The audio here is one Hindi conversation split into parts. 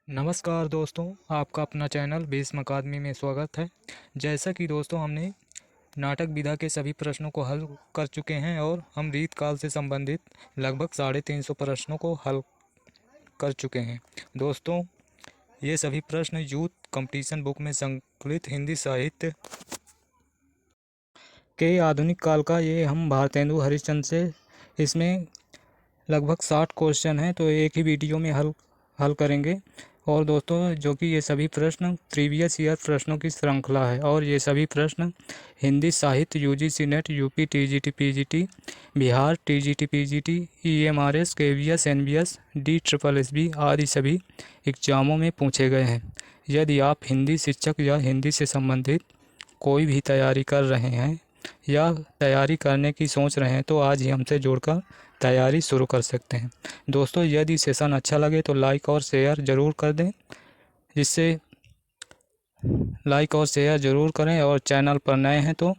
नमस्कार दोस्तों, आपका अपना चैनल भीष्म अकादमी में स्वागत है। जैसा कि दोस्तों हमने नाटक विधा के सभी प्रश्नों को हल कर चुके हैं और हम रीत काल से संबंधित लगभग 350 प्रश्नों को हल कर चुके हैं। दोस्तों, ये सभी प्रश्न यूथ कंपटीशन बुक में संकलित हिंदी साहित्य के आधुनिक काल का ये हम भारतेंदु हरिश्चंद्र से इसमें लगभग 60 क्वेश्चन हैं, तो एक ही वीडियो में हल करेंगे। और दोस्तों, जो कि ये सभी प्रश्न प्रीवियस ईयर प्रश्नों की श्रृंखला है और ये सभी प्रश्न हिंदी साहित्य UGC net, UP TGT PGT, Bihar TGT PGT, EMRS, KVS, NBS, D triple SB आदि सभी एग्जामों में पूछे गए हैं। यदि आप हिंदी शिक्षक या हिंदी से संबंधित कोई भी तैयारी कर रहे हैं या तैयारी करने की सोच रहे हैं तो आज ही हमसे जुड़कर तैयारी शुरू कर सकते हैं। दोस्तों, यदि सेशन अच्छा लगे तो लाइक और शेयर ज़रूर कर दें, जिससे लाइक और शेयर ज़रूर करें, और चैनल पर नए हैं तो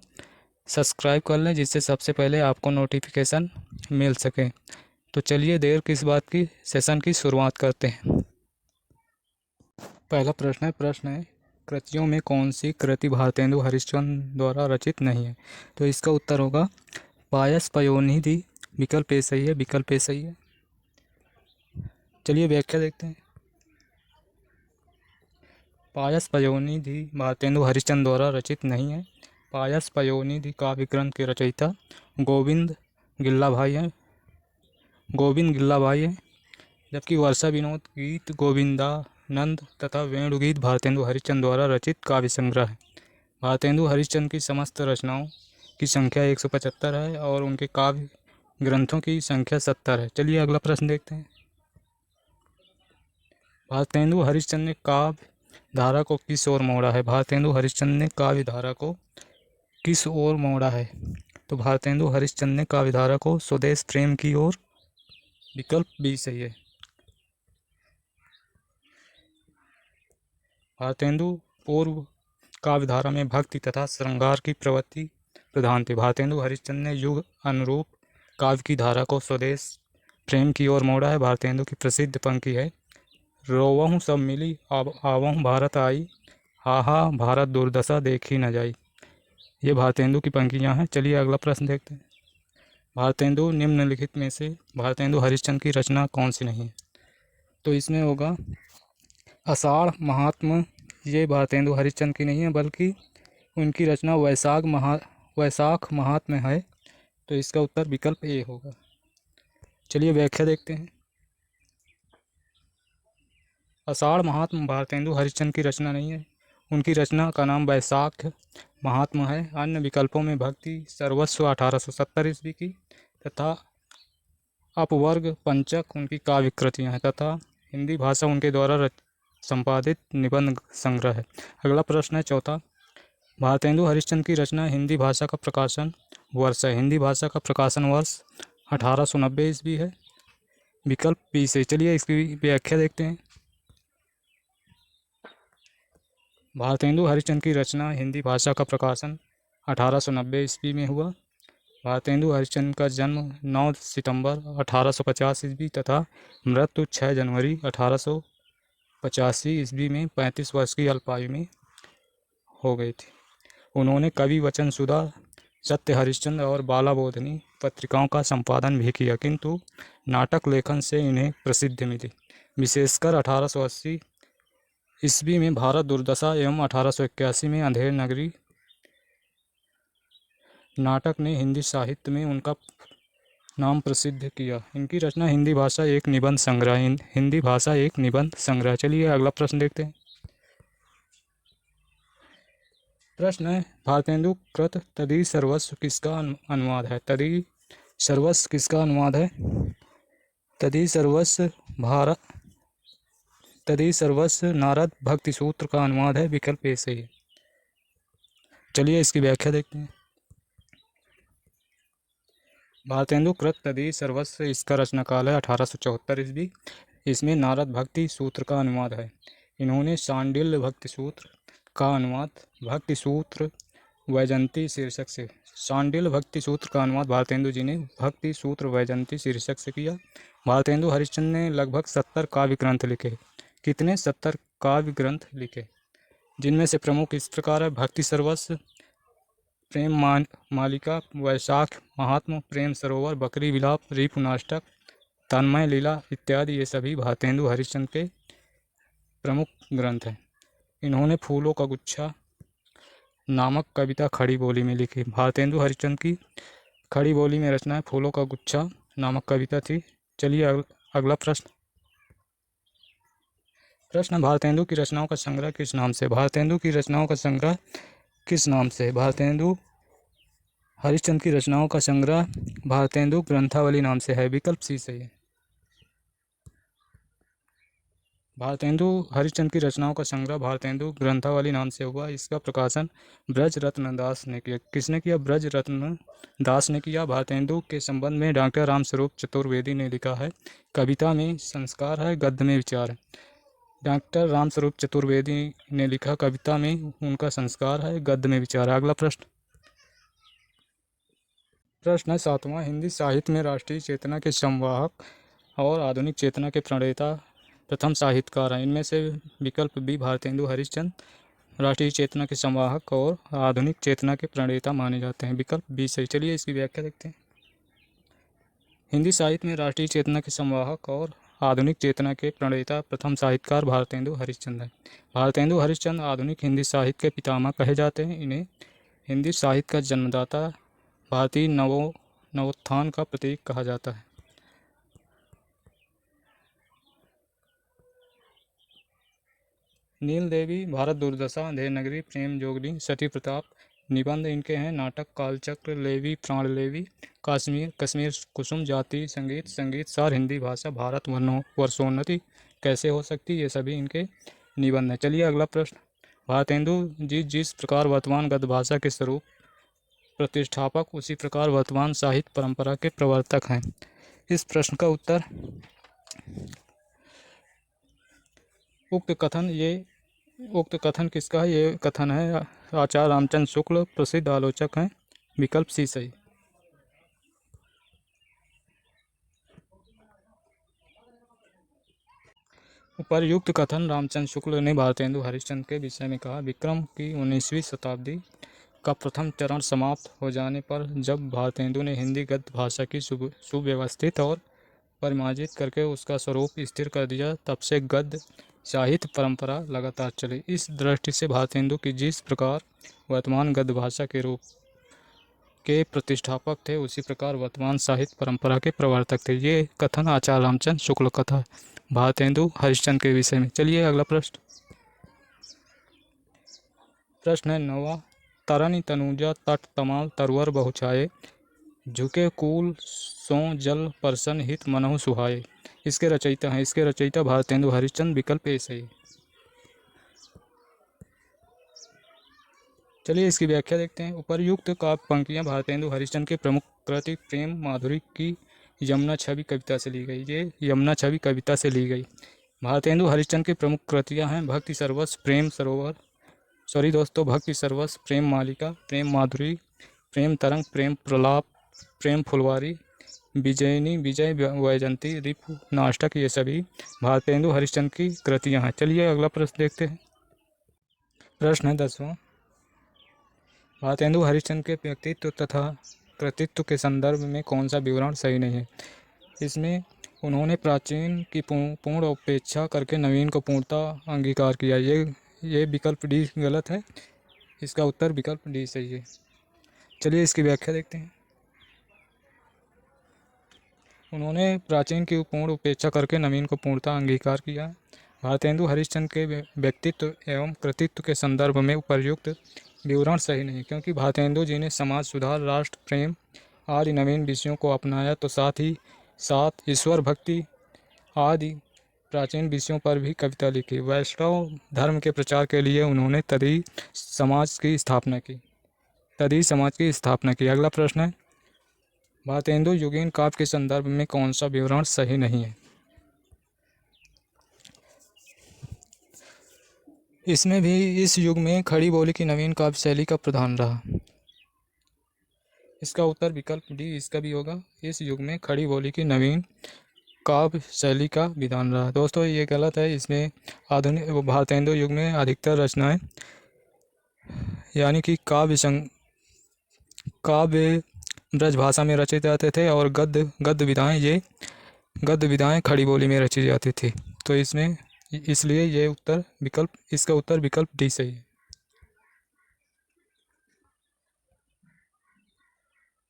सब्सक्राइब कर लें, जिससे सबसे पहले आपको नोटिफिकेशन मिल सके। तो चलिए देर किस बात की, सेशन की शुरुआत करते हैं। पहला प्रश्न है कृतियों में कौन सी कृति भारतेंदु हरिश्चंद्र द्वारा रचित नहीं है? तो इसका उत्तर होगा पायस पयोनिधि। विकल्प ए सही है, विकल्प ए सही है। चलिए व्याख्या देखते हैं। पायस पयोनिधि भारतेंदु हरिश्चंद्र द्वारा रचित नहीं है। पायस पयोनिधि काव्य ग्रंथ के रचयिता गोविंद गिल्लाभाई हैं, जबकि वर्षा विनोद गीत गोविंदानंद तथा वेणुगीत भारतेंदु हरिश्चंद्र द्वारा रचित काव्य संग्रह है। भारतेंदु हरिश्चंद्र की समस्त रचनाओं की संख्या 175 है और उनके काव्य ग्रंथों की संख्या 70 है। चलिए अगला प्रश्न देखते हैं। भारतेंदु हरिश्चंद्र ने काव्य धारा को किस ओर मोड़ा है? भारतेंदु हरिश्चंद्र ने काव्य धारा को किस ओर मोड़ा है? तो भारतेंदु हरिश्चंद्र ने काव्य धारा को स्वदेश प्रेम की ओर। विकल्प बी सही है। भारतेंदु पूर्व काव्य धारा में भक्ति तथा श्रृंगार की प्रवृत्ति प्रधान थी। भारतेंदु हरिश्चंद्र ने युग अनुरूप काव्य की धारा को स्वदेश प्रेम की ओर मोड़ा है। भारतेंदु की प्रसिद्ध पंक्ति है, रोवहु सब मिली आवहु भारत आई, हा हा भारत दुर्दशा देखी न जाई। ये भारतेंदु की पंक्तियाँ हैं। चलिए अगला प्रश्न देखते हैं। भारतेंदु निम्नलिखित में से भारतेंदु हरिश्चंद्र की रचना कौन सी नहीं है? तो इसमें होगा आषाढ़ महात्म्य। ये भारतेंदु हरिश्चंद्र की नहीं है, बल्कि उनकी रचना वैशाख महात्म्य है। तो इसका उत्तर विकल्प ए होगा। चलिए व्याख्या देखते हैं। आषाढ़ महात्म्य भारतेंदु हरिश्चंद्र की रचना नहीं है। उनकी रचना का नाम वैशाख महात्म्य है। अन्य विकल्पों में भक्ति सर्वस्व 1870 ईस्वी की तथा अपवर्ग पंचक उनकी काव्य कृतियाँ हैं तथा हिंदी भाषा उनके द्वारा संपादित निबंध संग्रह है। अगला प्रश्न है चौथा। भारतेंदु हरिश्चंद्र की रचना हिंदी भाषा का प्रकाशन वर्ष है। हिंदी भाषा का प्रकाशन वर्ष 1890 ईस्वी है। विकल्प बी से। चलिए इसकी व्याख्या देखते हैं। भारतेंदु हरिश्चंद्र की रचना हिंदी भाषा का प्रकाशन 1890 ईस्वी में हुआ। भारतेंदु हरिश्चंद्र का जन्म 9 सितंबर 1850 ईस्वी तथा मृत्यु 6 जनवरी 1885 ईस्वी में 35 वर्ष की अल्पायु में हो गई थी। उन्होंने कवि वचन सुधा, सत्य हरिश्चंद्र और बाला बोधनी पत्रिकाओं का संपादन भी किया, किंतु नाटक लेखन से इन्हें प्रसिद्धि मिली। विशेषकर 1880 ईस्वी में भारत दुर्दशा एवं 1881 में अंधेर नगरी नाटक ने हिंदी साहित्य में उनका नाम प्रसिद्ध किया। इनकी रचना हिंदी भाषा एक निबंध संग्रह। चलिए अगला प्रश्न देखते हैं। प्रश्न है भारतेंदु कृत तदि सर्वस्व किसका अनुवाद है? तदि सर्वस्व किसका अनुवाद है? तदि सर्वस्व नारद भक्ति सूत्र का अनुवाद है। विकल्प ए सही है। चलिए इसकी व्याख्या देखते हैं। भारतेंदु कृत तदि सर्वस्व इसका रचना काल है 1874 ईस्वी। इसमें नारद भक्ति सूत्र का अनुवाद है। इन्होंने शांडिल्य भक्ति सूत्र का अनुवाद भक्ति सूत्र वैजयंती शीर्षक से शांडिल्य भक्ति सूत्र का अनुवाद भारतेंदु जी ने भक्ति सूत्र वैजयंती शीर्षक से किया। भारतेंदु हरिश्चंद्र ने लगभग 70 काव्य ग्रंथ लिखे, कितने 70 काव्य ग्रंथ लिखे, जिनमें से प्रमुख इस प्रकार है: भक्ति सर्वस्व, प्रेम मालिका, वैशाख महात्म, प्रेम सरोवर, बकरी विलाप, रिपुनाष्टक, तन्मय लीला इत्यादि। ये सभी भारतेंदु हरिश्चंद्र के प्रमुख ग्रंथ हैं। इन्होंने फूलों का गुच्छा नामक कविता खड़ी बोली में लिखी। भारतेंदु हरिश्चंद्र की खड़ी बोली में रचना है फूलों का गुच्छा नामक कविता थी। चलिए अगला प्रश्न। भारतेंदु की रचनाओं का संग्रह किस नाम से? भारतेंदु की रचनाओं का संग्रह किस नाम से? भारतेंदु हरिश्चंद्र की रचनाओं का संग्रह भारतेंदु ग्रंथावली नाम से है। विकल्प सी सही है। भारतेंदु हरिश्चंद्र की रचनाओं का संग्रह भारतेंदु ग्रंथावली नाम से हुआ। इसका प्रकाशन ब्रज रत्न दास ने किया। किसने किया? ब्रज रत्न दास ने किया। भारतेंदु के संबंध में डॉक्टर रामस्वरूप चतुर्वेदी ने लिखा है: कविता में संस्कार है, गद्य में विचार है। डॉक्टर रामस्वरूप चतुर्वेदी ने लिखा, कविता में उनका संस्कार है, गद्य में विचार है। अगला प्रश्न है 7वां। हिंदी साहित्य में राष्ट्रीय चेतना के संवाहक और आधुनिक चेतना के प्रणेता प्रथम साहित्यकार हैं। इनमें से विकल्प बी भारतेंदु हरिश्चंद्र राष्ट्रीय चेतना के संवाहक और आधुनिक चेतना के प्रणेता माने जाते हैं। विकल्प बी सही। चलिए इसकी व्याख्या देखते हैं। हिंदी साहित्य में राष्ट्रीय चेतना के संवाहक और आधुनिक चेतना के प्रणेता प्रथम साहित्यकार भारतेंदु हरिश्चंद्र हैं। भारतेंदु हरिश्चंद्र आधुनिक हिंदी साहित्य के पितामह कहे जाते हैं। इन्हें हिंदी साहित्य का जन्मदाता, भारतीय नवोत्थान का प्रतीक कहा जाता है। नील देवी, भारत दुर्दशा, अंधेर नगरी, प्रेम जोगनी, सती प्रताप निबंध इनके हैं। नाटक कालचक्र, लेवी, प्राण लेवी, कश्मीर कुसुम, जाति संगीत, संगीत सार, हिंदी भाषा, भारत वर्षोन्नति कैसे हो सकती, ये सभी इनके निबंध हैं। चलिए अगला प्रश्न। भारतेंदु जी जिस प्रकार वर्तमान गद्य भाषा के स्वरूप प्रतिष्ठापक, उसी प्रकार वर्तमान साहित्य परंपरा के प्रवर्तक हैं। इस प्रश्न का उत्तर उक्त कथन किसका है? ये कथन है आचार्य रामचंद्र शुक्ल, प्रसिद्ध आलोचक हैं। विकल्प सी सही। उपर्युक्त कथन रामचंद्र शुक्ल ने भारतेंदु हरिश्चंद्र के विषय में कहा। विक्रम की 19वीं शताब्दी का प्रथम चरण समाप्त हो जाने पर जब भारतेंदु ने हिंदी गद्य भाषा की सुव्यवस्थित और परिमार्जित करके उसका स्वरूप स्थिर कर दिया, तब से गद्य साहित्य परंपरा लगातार चली। इस दृष्टि से भारतेंदु की जिस प्रकार वर्तमान गद्य भाषा के रूप के प्रतिष्ठापक थे, उसी प्रकार वर्तमान साहित्य परंपरा के प्रवर्तक थे। ये कथन आचार्य रामचंद्र शुक्ल का था भारतेंदु हरिश्चंद्र के विषय में। चलिए अगला प्रश्न है 9वां। तरनी तनुजा तट तमाल तरवर बहुछाये, झुके कूल सो जल परसन हित मनहु सुहाये। इसके रचयिता भारतेंदु हरिश्चंद्र। विकल्प ए सही। चलिए इसकी व्याख्या देखते हैं। उपर्युक्त काव्य पंक्तियां भारतेंदु हरिश्चंद्र के प्रमुख कृति प्रेम माधुरी की यमुना छवि कविता से ली गई। ये यमुना छवि कविता से ली गई। भारतेंदु हरिश्चंद्र की प्रमुख कृतियां हैं भक्ति सर्वस्व, प्रेम सरोवर, भक्ति सर्वस्व, प्रेम मालिका, प्रेम माधुरी, प्रेम तरंग, प्रेम प्रलाप, प्रेम फुलवारी, विजयनी, विजय वैजंती, रिपु नाटक। ये सभी भारतेंदु हरिश्चंद्र की कृतियां हैं। चलिए अगला प्रश्न देखते हैं। प्रश्न है 10वां। भारतेंदु हरिश्चंद्र के व्यक्तित्व तथा कृतित्व के संदर्भ में कौन सा विवरण सही नहीं है? इसमें उन्होंने प्राचीन की पूर्ण उपेक्षा करके नवीन को पूर्णतः अंगीकार किया। ये विकल्प डी गलत है। इसका उत्तर विकल्प डी सही है। चलिए इसकी व्याख्या देखते हैं। उन्होंने प्राचीन की पूर्ण उपेक्षा करके नवीन को पूर्णतः अंगीकार किया। भारतेंदु हरिश्चंद्र के व्यक्तित्व एवं कृतित्व के संदर्भ में उपर्युक्त विवरण सही नहीं, क्योंकि भारतेंदु जी ने समाज सुधार, राष्ट्र प्रेम आदि नवीन विषयों को अपनाया, तो साथ ही साथ ईश्वर भक्ति आदि प्राचीन विषयों पर भी कविता लिखी। वैष्णव धर्म के प्रचार के लिए उन्होंने तदी समाज की स्थापना की। अगला प्रश्न है। भारतेंदु युगीन काव्य के संदर्भ में कौन सा विवरण सही नहीं है? इसमें भी इस युग में खड़ी बोली की नवीन काव्य शैली का प्रधान रहा। इसका उत्तर विकल्प डी इसका भी होगा। इस युग में खड़ी बोली की नवीन काव्य शैली का विधान रहा। दोस्तों ये गलत है, इसमें आधुनिक भारतेंदु युग में अधिकतर रचनाएं यानी कि काव्य ब्रज भाषा में रचे जाते थे और गद्य विधाएं खड़ी बोली में रची जाती थी। तो इसमें इसलिए इसका उत्तर विकल्प डी सही है।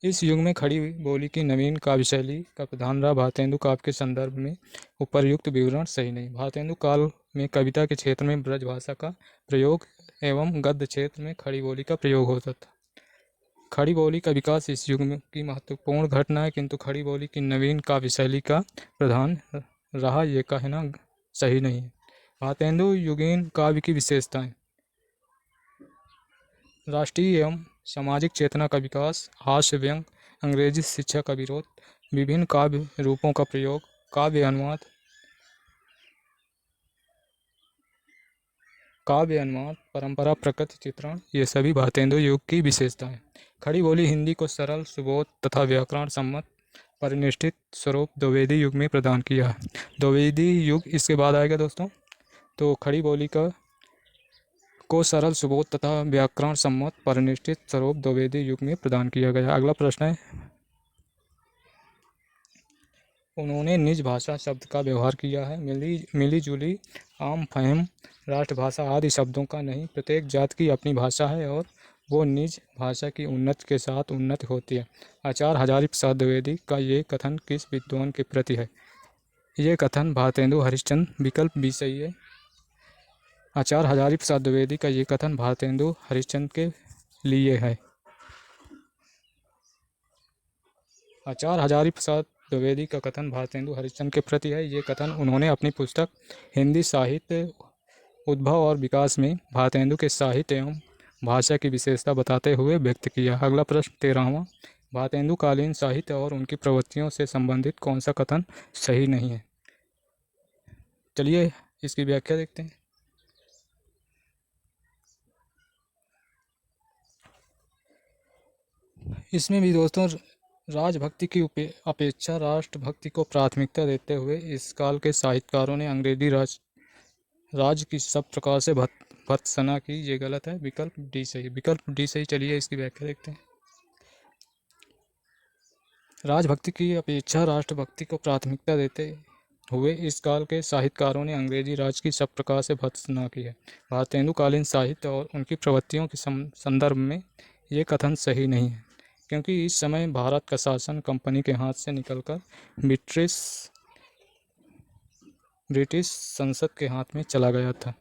इस युग में खड़ी बोली की नवीन काव्य शैली का प्रधान रहा। भारतेंदु काव्य के संदर्भ में उपर्युक्त विवरण सही नहीं। भारतेंदु काल में कविता के क्षेत्र में ब्रज भाषा का प्रयोग एवं गद्य क्षेत्र में खड़ी बोली का प्रयोग होता था। खड़ी बोली का विकास इस युग में की महत्वपूर्ण घटना है, किंतु खड़ी बोली की नवीन काव्य शैली का प्रधान रहा ये कहना सही नहीं है। भारतेंदु युगीन काव्य की विशेषताएं: राष्ट्रीय एवं सामाजिक चेतना का विकास, हास्य व्यंग, अंग्रेजी शिक्षा का विरोध, विभिन्न काव्य रूपों का प्रयोग, काव्य अनुवाद, परंपरा प्रकृति चित्रण, ये सभी भारतेंदु युग की विशेषताएं। खड़ी बोली हिंदी को सरल, सुबोध तथा व्याकरण सम्मत परिनिष्ठित स्वरूप द्विवेदी युग में प्रदान किया है। द्विवेदी युग इसके बाद आएगा दोस्तों। तो खड़ी बोली को सरल, सुबोध तथा व्याकरण सम्मत परिनिष्ठित स्वरूप द्विवेदी युग में प्रदान किया गया। अगला प्रश्न है, उन्होंने निज भाषा शब्द का व्यवहार किया है। मिली जुली, आम फहम, राष्ट्रभाषा आदि शब्दों का नहीं। प्रत्येक जाति की अपनी भाषा है और वो निज भाषा की उन्नति के साथ उन्नति होती है। आचार्य हजारीप्रसाद द्विवेदी का ये कथन किस विद्वान के प्रति है? ये कथन भारतेंदु हरिश्चंद्र, विकल्प बी सही है। आचार्य हजारीप्रसाद द्विवेदी का ये कथन भारतेंदु हरिश्चंद्र के लिए है। आचार्य हजारीप्रसाद द्विवेदी का कथन भारतेंदु हरिश्चंद्र के प्रति है। ये कथन उन्होंने अपनी पुस्तक हिंदी साहित्य उद्भव और विकास में भारतेंदु के साहित्य एवं भाषा की विशेषता बताते हुए व्यक्त किया। अगला प्रश्न 13वां, भारतेंदु कालीन साहित्य और उनकी प्रवृत्तियों से संबंधित कौन सा कथन सही नहीं है? चलिए इसकी व्याख्या देखते हैं। इसमें भी दोस्तों राजभक्ति की अपेक्षा राष्ट्रभक्ति को प्राथमिकता देते हुए इस काल के साहित्यकारों ने अंग्रेजी राज की सब प्रकार से भर्त्सना की। ये गलत है, विकल्प डी सही। विकल्प डी सही। चलिए इसकी व्याख्या देखते हैं। राजभक्ति की अपेक्षा राष्ट्रभक्ति को प्राथमिकता देते हुए इस काल के साहित्यकारों ने अंग्रेजी राज की सब प्रकार से भर्त्सना की है। भारतेंदु कालीन साहित्य और उनकी प्रवृत्तियों के संदर्भ में ये कथन सही नहीं है, क्योंकि इस समय भारत का शासन कंपनी के हाथ से निकलकर ब्रिटिश संसद के हाथ में चला गया था।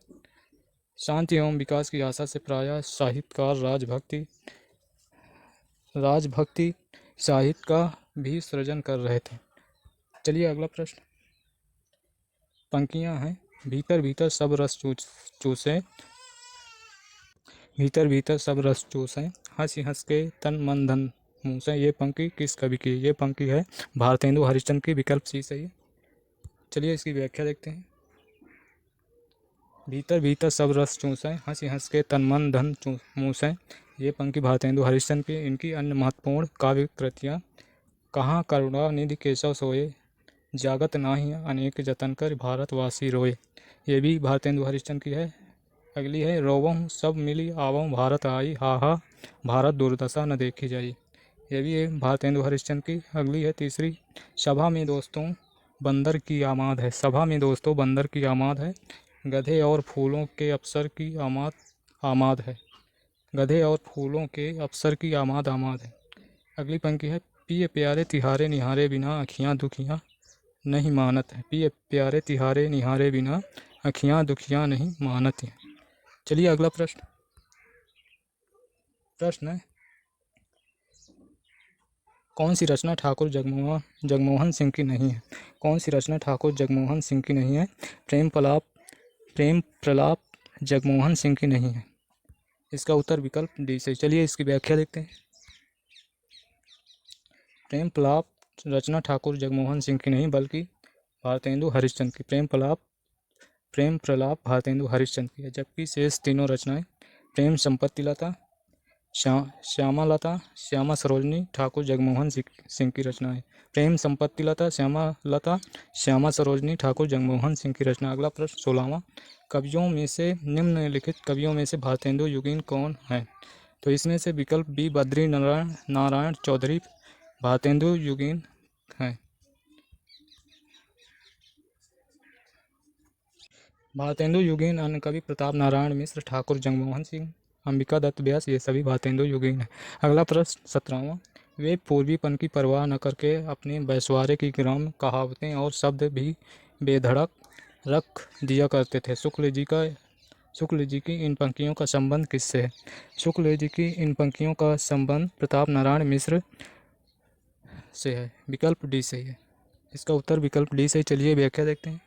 शांति एवं विकास की आशा से प्रायः साहित्यकार राजभक्ति साहित्य का भी सृजन कर रहे थे। चलिए अगला प्रश्न। पंक्तियां हैं, भीतर भीतर सब रस चूसे, हंस हंस के तन मन धन मुँह से। ये पंक्ति किस कवि की? ये पंक्ति है भारतेंदु हरिश्चंद्र की, विकल्प सी सही है। चलिए इसकी व्याख्या देखते हैं। भीतर भीतर सब रस चूसे, हंसी हंस के तन मन धन मुँह से। ये पंक्ति भारतेंदु हरिश्चंद्र की। इनकी अन्य महत्वपूर्ण काव्य कृतियाँ कहाँ करुणा निधि केशव सोए, जागत नाही अनेक जतन कर भारतवासी रोए, ये भी भारतेंदु हरिश्चंद्र की है। अगली है, रोवहु सब मिली आवहु भारत आई, हा हा भारत दुर्दशा न देखी जाई, ये भी है भारतेंदु हरिश्चंद्र की। अगली है तीसरी, सभा में दोस्तों बंदर की आमाद है, सभा में दोस्तों बंदर की आमाद है, गधे और फूलों के अफसर की आमाद है, गधे और फूलों के अफसर की आमाद है। अगली पंक्ति है, पिए प्यारे तिहारे निहारे बिना अखियाँ दुखियाँ नहीं मानत है, पिए प्यारे तिहारे निहारे बिना अखियाँ दुखियाँ नहीं मानत है। चलिए अगला प्रश्न है, कौन सी रचना ठाकुर जगमोहन सिंह की नहीं है? कौन सी रचना ठाकुर जगमोहन सिंह की नहीं है? प्रेम प्रलाप जगमोहन सिंह की नहीं है। इसका उत्तर विकल्प डी से। चलिए इसकी व्याख्या देखते हैं। प्रेम प्रलाप रचना ठाकुर जगमोहन सिंह की नहीं, बल्कि भारतेंदु हरिश्चंद्र की। प्रेम प्रलाप भारतेंदु हरिश्चंद्र की है, जबकि शेष तीनों रचनाएं प्रेम संपत्ति लता, श्यामालता श्यामा सरोजनी ठाकुर जगमोहन सिंह की रचना है। प्रेम संपत्ति लता श्यामालता श्यामा सरोजनी ठाकुर जगमोहन सिंह की रचना। अगला प्रश्न 16वां, कवियों में से निम्नलिखित कवियों में से भारतेंदु युगीन कौन है? तो इसमें से विकल्प बी बद्री नारायण चौधरी भारतेंदु युगीन है। भारतेंदु युगीन अन्य कवि प्रताप नारायण मिश्र, ठाकुर जगमोहन सिंह, अंबिका दत्त व्यास, ये सभी भारतेंदु युगीन है। अगला प्रश्न 17वां, वे पूर्वीपन की परवाह न करके अपने बैसवारे की ग्राम कहावतें और शब्द भी बेधड़क रख दिया करते थे। शुक्ल जी की इन पंक्तियों का संबंध किससे है? शुक्ल जी की इन पंक्तियों का संबंध प्रताप नारायण मिश्र से है। विकल्प डी सही है। इसका उत्तर विकल्प डी से। चलिए व्याख्या देखते हैं।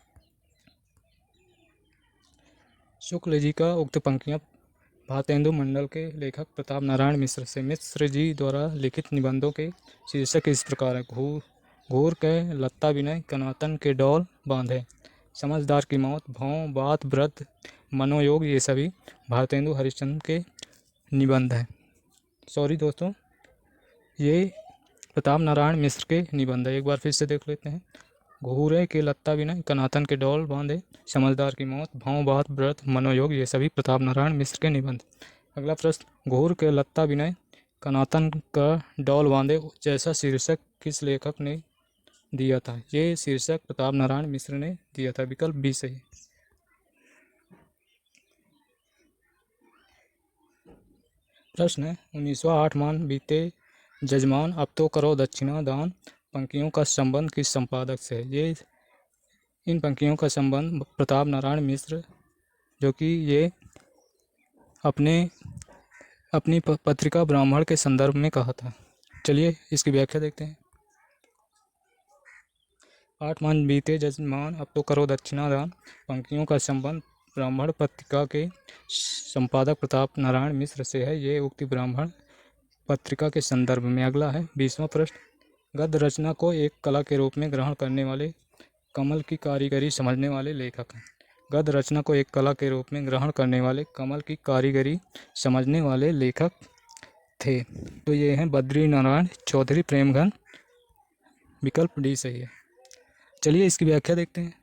शुक्ल जी का उक्त पंक्तियाँ भारतेंदु मंडल के लेखक प्रताप नारायण मिश्र से। मिश्र जी द्वारा लिखित निबंधों के शीर्षक इस प्रकार है। घूर के लत्ता विनय, कनातन के डौल बांधे, समझदार की मौत, भौं बात व्रत, मनोयोग, ये सभी भारतेंदु हरिश्चंद्र के निबंध हैं। सॉरी दोस्तों, ये प्रताप नारायण मिश्र के निबंध है। एक बार फिर से देख लेते हैं। घूरे के लत्ता विनय, कनातन के डौल बांधे, समझदार की मौत, भौं बात व्रत, मनोयोग, ये सभी प्रताप नारायण मिश्र के निबंध। अगला प्रश्न, घूर के लत्ता विनय, कनातन का डौल बांधे जैसा शीर्षक किस लेखक ने दिया था? ये शीर्षक प्रताप नारायण मिश्र ने दिया था। विकल्प बी सही। प्रश्न है 19वां, 8 मान बीते जजमान अब तो करो दक्षिणा दान पंक्तियों का संबंध किस संपादक से है? ये इन पंक्तियों का संबंध प्रताप नारायण मिश्र, जो कि ये अपनी पत्रिका ब्राह्मण के संदर्भ में कहा था। चलिए इसकी व्याख्या देखते हैं। 8 मान बीते जजमान अब तो करो दक्षिणा दान पंक्तियों का संबंध ब्राह्मण पत्रिका के संपादक प्रताप नारायण मिश्र से है। ये उक्ति ब्राह्मण पत्रिका के संदर्भ में। अगला है 20वां प्रश्न, गद्य रचना को एक कला के रूप में ग्रहण करने वाले, कमल की कारीगरी समझने वाले लेखक हैं। गद्य रचना को एक कला के रूप में ग्रहण करने वाले, कमल की कारीगरी समझने वाले लेखक थे। तो ये हैं बद्री नारायण चौधरी प्रेमघन। विकल्प डी सही है। चलिए इसकी व्याख्या देखते हैं।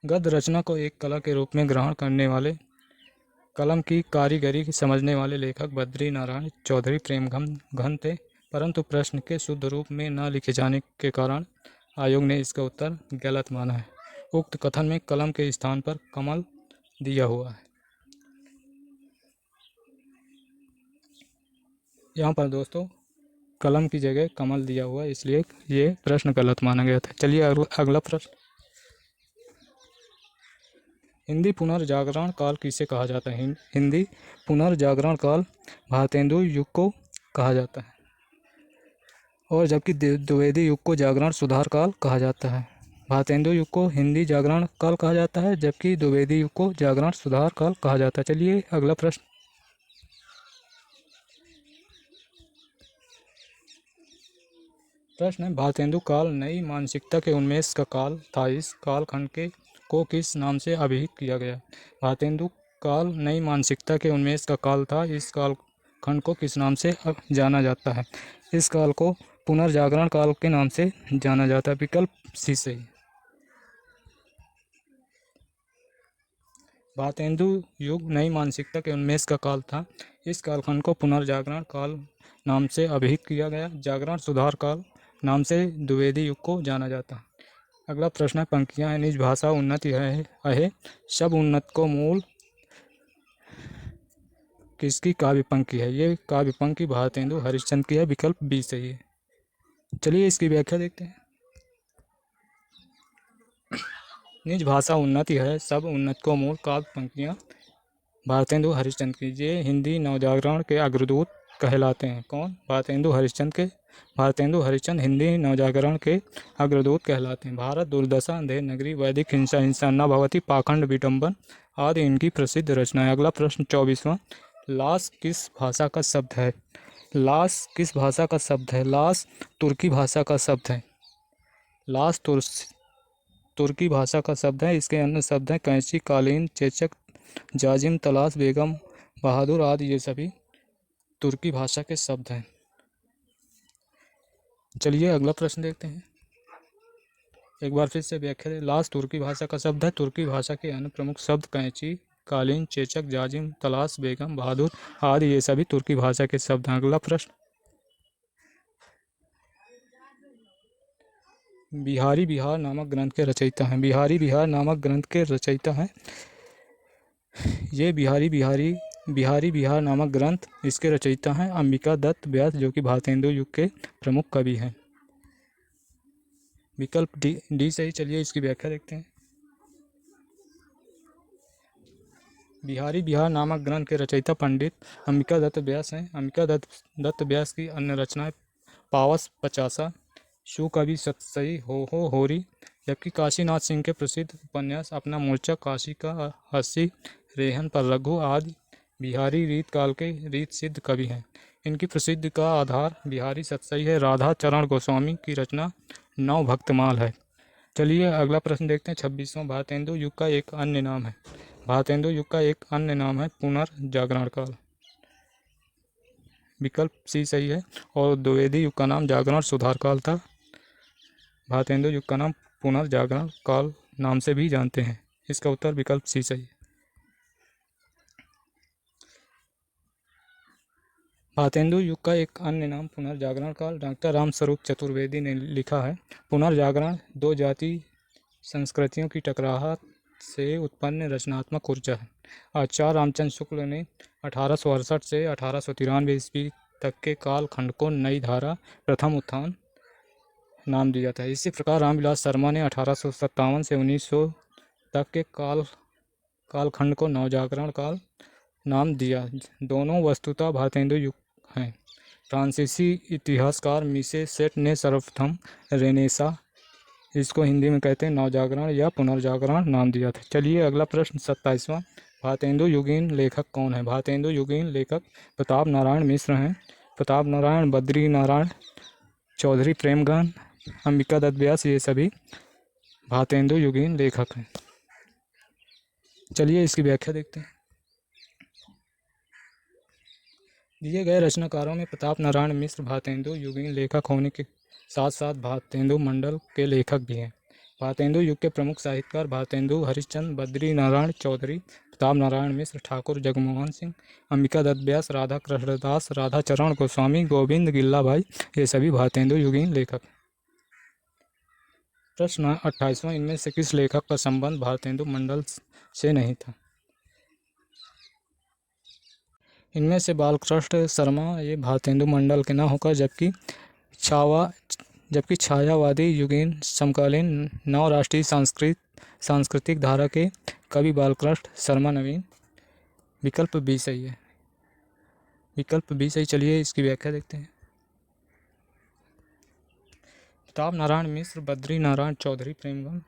गद्य रचना को एक कला के रूप में ग्रहण करने वाले, कलम की कारीगरी समझने वाले लेखक बद्री नारायण चौधरी प्रेमघन थे, परंतु प्रश्न के शुद्ध रूप में न लिखे जाने के कारण आयोग ने इसका उत्तर गलत माना है। उक्त कथन में कलम के स्थान पर कमल दिया हुआ है। यहाँ पर दोस्तों कलम की जगह कमल दिया हुआ है, इसलिए ये प्रश्न गलत माना गया था। चलिए अगला प्रश्न, हिंदी पुनर्जागरण काल किसे कहा जाता है? हिंदी पुनर्जागरण काल भारतेंदु युग को कहा जाता है, और जबकि द्विवेदी युग को जागरण सुधार काल कहा जाता है। भारतेंदु युग को हिंदी जागरण काल कहा जाता है, जबकि द्विवेदी युग को जागरण सुधार काल कहा जाता है। चलिए अगला प्रश्न, है भारतेंदु काल नई मानसिकता के उन्मेष का काल था। इस कालखंड को किस नाम से अभिहित किया गया? भारतेंदु काल नई मानसिकता के उन्मेष का काल था। इस कालखंड को किस नाम से जाना जाता है? इस काल को पुनर्जागरण काल के नाम से जाना जाता है। विकल्प सी सही। भारतेंदु युग नई मानसिकता के उन्मेष का काल था। इस कालखंड को पुनर्जागरण काल नाम से अभिहित किया गया। जागरण सुधार काल नाम से द्विवेदी युग को जाना जाता है। अगला प्रश्न है, पंक्तियां हैं, निज भाषा उन्नति है सब उन्नत को मूल किसकी काव्य पंक्ति है? ये काव्य पंक्ति भारतेंदु हरिश्चंद्र की है। विकल्प बी सही है। चलिए इसकी व्याख्या देखते हैं। निज भाषा उन्नति है सब उन्नत को मूल काव्य पंक्तियां भारतेंदु हरिश्चंद्र की। ये हिंदी नवजागरण के अग्रदूत कहलाते हैं। कौन? भारतेंदु हरिश्चंद्र हिंदी नवजागरण के अग्रदूत कहलाते हैं। भारत दुर्दशा, अंधेर नगरी, वैदिक हिंसा, हिंसा न भवती, पाखंड विडंबन आदि इनकी प्रसिद्ध रचना है। अगला प्रश्न 24वां, लास किस भाषा का शब्द है? लास किस भाषा का शब्द है? लास तुर्की भाषा का शब्द है। लास तुर्की भाषा का शब्द है। इसके अन्य शब्द हैं कैंची, कालीन, चेचक, जाजिम, तलाश, बेगम, बहादुर आदि ये सभी तुर्की भाषा के शब्द हैं। चलिए अगला प्रश्न देखते हैं। एक बार फिर से व्याख्या दें। लाश तुर्की भाषा का शब्द है। तुर्की भाषा के अन्य प्रमुख शब्द कैंची, कालीन, चेचक, जाजिम, तलाश, बेगम, बहादुर आदि ये सभी तुर्की भाषा के शब्द हैं। अगला प्रश्न। बिहारी बिहार नामक ग्रंथ के रचयिता हैं। बिहारी बिहार नामक ग्रंथ के रचयिता हैं ये बिहारी बिहार नामक ग्रंथ इसके रचयिता हैं अंबिका दत्त व्यास, जो कि भारतेंदु युग के प्रमुख कवि हैं। विकल्प डी सही। चलिए इसकी व्याख्या देखते हैं। बिहारी बिहार नामक ग्रंथ के रचयिता पंडित अंबिका दत्त व्यास हैं। अंबिका दत्त व्यास की अन्य रचनाएं पावस पचासा, शुकवि सतसई, हो होरी, जबकि काशीनाथ सिंह के प्रसिद्ध उपन्यास अपना मोर्चा, काशी का अस्सी, रेहन पर रघु आदि बिहारी रीत काल के रीत सिद्ध कवि हैं। इनकी प्रसिद्धि का आधार बिहारी सतसई है। राधा चरण गोस्वामी की रचना नव भक्तमाल है। चलिए अगला प्रश्न देखते हैं। 26वां। भारतेंदु युग का एक अन्य नाम है। भारतेंदु युग का एक अन्य नाम है पुनर्जागरण काल। विकल्प सी सही है। और द्विवेदी युग का नाम जागरण सुधार काल था। भारतेंदु युग का नाम पुनर्जागरण काल नाम से भी जानते हैं। इसका उत्तर विकल्प सी सही है। भारतेंदु युग का एक अन्य नाम पुनर्जागरण काल। डॉक्टर रामस्वरूप चतुर्वेदी ने लिखा है, पुनर्जागरण दो जाति संस्कृतियों की टकराहट से उत्पन्न रचनात्मक ऊर्जा है। आचार्य रामचंद्र शुक्ल ने 1868 से 1893 ईस्वी तक के काल खंड को नई धारा प्रथम उत्थान नाम दिया था। इसी प्रकार रामविलास शर्मा ने 1857 से 1900 तक के कालखंड को नवजागरण काल नाम दिया। दोनों वस्तुतः भारतेंदु युग हैं। फ्रांसीसी इतिहासकार मिशे सेट ने सर्वप्रथम रेनेसा, इसको हिंदी में कहते हैं नवजागरण या पुनर्जागरण नाम दिया था। चलिए अगला प्रश्न 27वां। भारतेंदु युगीन लेखक कौन है? भारतेंदु युगीन लेखक प्रताप नारायण मिश्र हैं। प्रताप नारायण, बद्री नारायण चौधरी, प्रेमगन, अंबिका दत्त व्यास ये सभी भारतेंदु युगीन लेखक हैं। चलिए इसकी व्याख्या देखते हैं। दिए गए रचनाकारों में प्रताप नारायण मिश्र भारतेंदु युगीन लेखक होने के साथ साथ भारतेंदु मंडल के लेखक भी हैं। भारतेंदु युग के प्रमुख साहित्यकार भारतेंदु हरिश्चंद्र, बद्री नारायण चौधरी, प्रताप नारायण मिश्र, ठाकुर जगमोहन सिंह, अंबिका दत्त व्यास, राधा कृष्णदास, राधा चरण गोस्वामी, गोविंद गिल्ला भाई ये सभी भारतेंदु युगीन लेखक। प्रश्न 28वां। इनमें से किस लेखक का संबंध भारतेंदु मंडल से नहीं था? इनमें से बालकृष्ण शर्मा ये भारतेंदु मंडल के न होकर जबकि छायावादी युगीन समकालीन नव राष्ट्रीय सांस्कृतिक धारा के कवि बालकृष्ण शर्मा नवीन। विकल्प बी सही है। विकल्प बी सही। चलिए इसकी व्याख्या देखते हैं। प्रताप नारायण मिश्र, बद्री नारायण चौधरी, प्रेमगन,